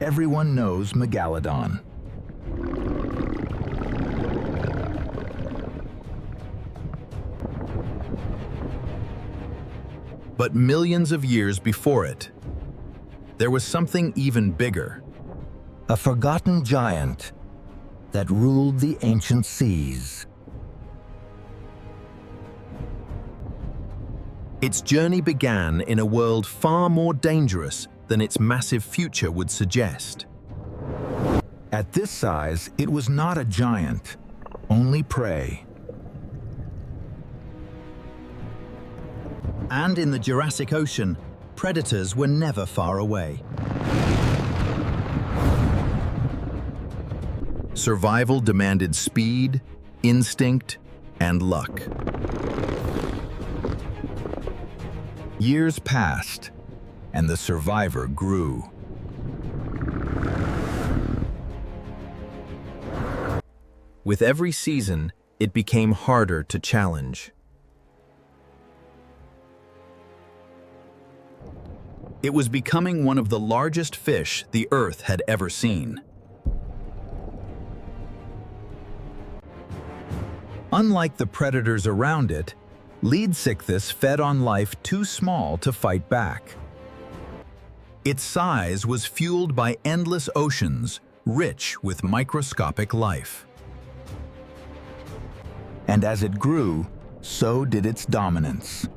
Everyone knows Megalodon. But millions of years before it, there was something even bigger. A forgotten giant that ruled the ancient seas. Its journey began in a world far more dangerous than its massive future would suggest. At this size, it was not a giant, only prey. And in the Jurassic Ocean, predators were never far away. Survival demanded speed, instinct, and luck. Years passed, and the survivor grew. With every season, it became harder to challenge. It was becoming one of the largest fish the Earth had ever seen. Unlike the predators around it, Leedsichthys fed on life too small to fight back. Its size was fueled by endless oceans, rich with microscopic life. And as it grew, so did its dominance.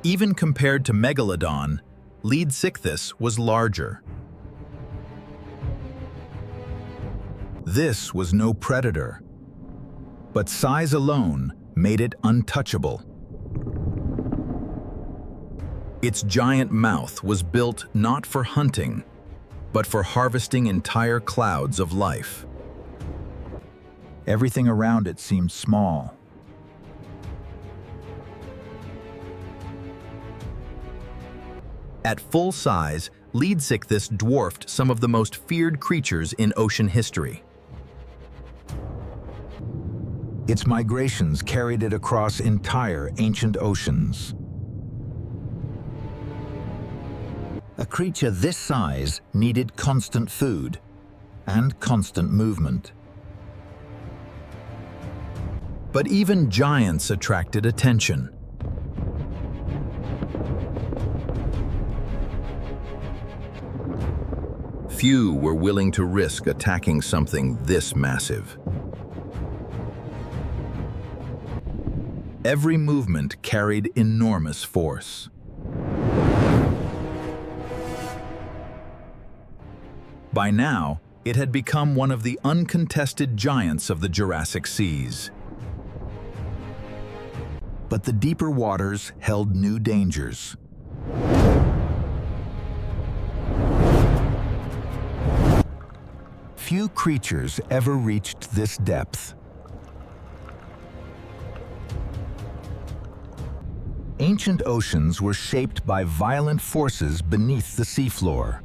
Even compared to Megalodon, Leedsichthys was larger. This was no predator, but size alone made it untouchable. Its giant mouth was built not for hunting, but for harvesting entire clouds of life. Everything around it seemed small. At full size, Leedsichthys dwarfed some of the most feared creatures in ocean history. Its migrations carried it across entire ancient oceans. A creature this size needed constant food and constant movement. But even giants attracted attention. Few were willing to risk attacking something this massive. Every movement carried enormous force. By now, it had become one of the uncontested giants of the Jurassic seas. But the deeper waters held new dangers. Few creatures ever reached this depth. Ancient oceans were shaped by violent forces beneath the seafloor.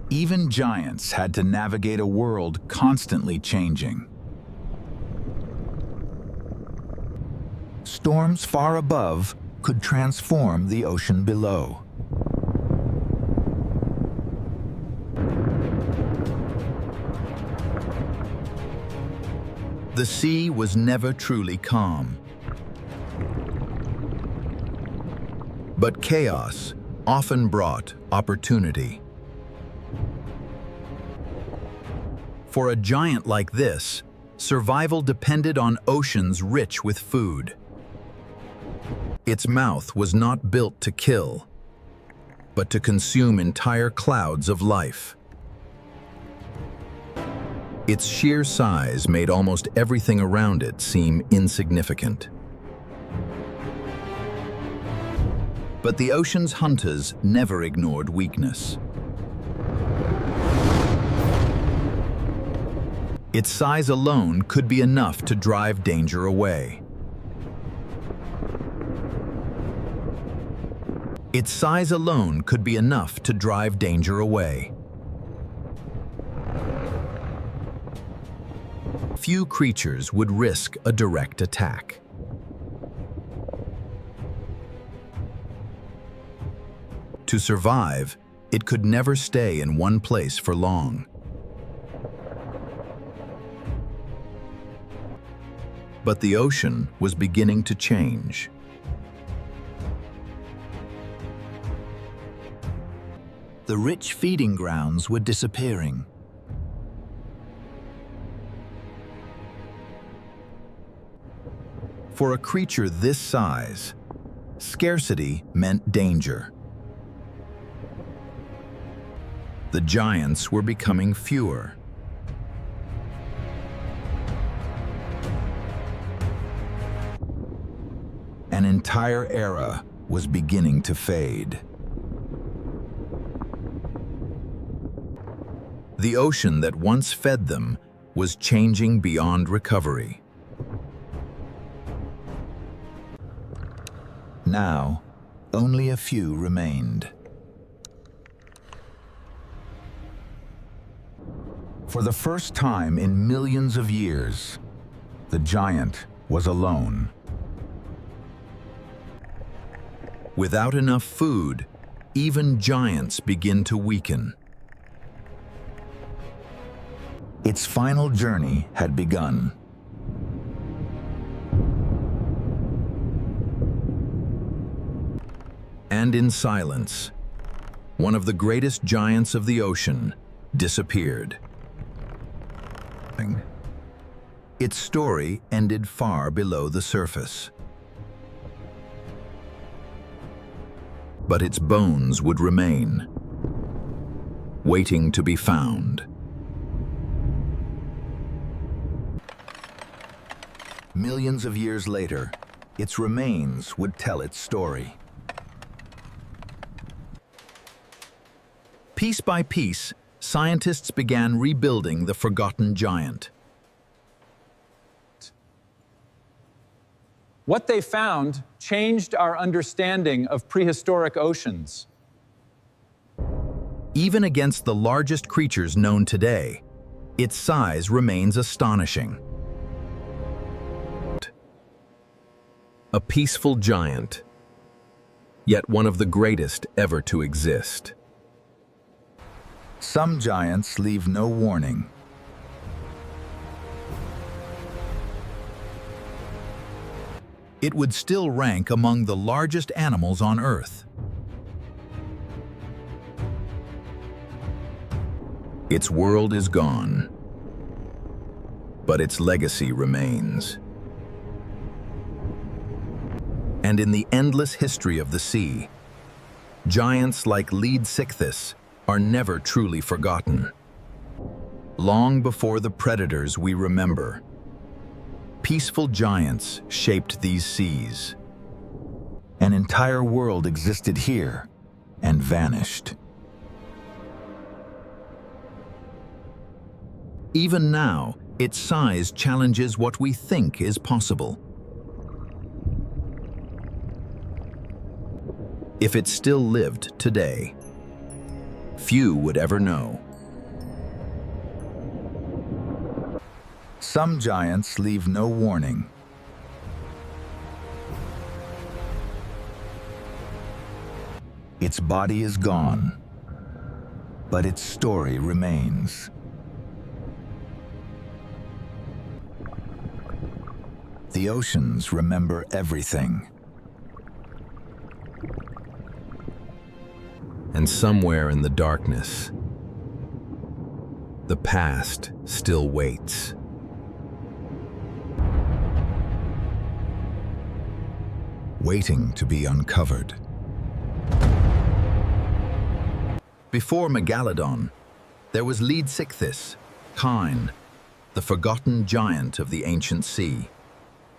Even giants had to navigate a world constantly changing. Storms far above could transform the ocean below. The sea was never truly calm. But chaos often brought opportunity. For a giant like this, survival depended on oceans rich with food. Its mouth was not built to kill, but to consume entire clouds of life. Its sheer size made almost everything around it seem insignificant. But the ocean's hunters never ignored weakness. Its size alone could be enough to drive danger away. Its size alone could be enough to drive danger away. Few creatures would risk a direct attack. To survive, it could never stay in one place for long. But the ocean was beginning to change. The rich feeding grounds were disappearing. For a creature this size, scarcity meant danger. The giants were becoming fewer. An entire era was beginning to fade. The ocean that once fed them was changing beyond recovery. Now, only a few remained. For the first time in millions of years, the giant was alone. Without enough food, even giants begin to weaken. Its final journey had begun. And in silence, one of the greatest giants of the ocean disappeared. Its story ended far below the surface. But its bones would remain, waiting to be found. Millions of years later, its remains would tell its story. Piece by piece, scientists began rebuilding the forgotten giant. What they found changed our understanding of prehistoric oceans. Even against the largest creatures known today, its size remains astonishing. A peaceful giant, yet one of the greatest ever to exist. Some giants leave no warning. It would still rank among the largest animals on Earth. Its world is gone, but its legacy remains. And in the endless history of the sea, giants like Leedsichthys are never truly forgotten. Long before the predators we remember, peaceful giants shaped these seas. An entire world existed here and vanished. Even now, its size challenges what we think is possible. If it still lived today, few would ever know. Some giants leave no warning. Its body is gone, but its story remains. The oceans remember everything. And somewhere in the darkness, the past still waits. Waiting to be uncovered. Before Megalodon, there was Leedsichthys, the forgotten giant of the ancient sea.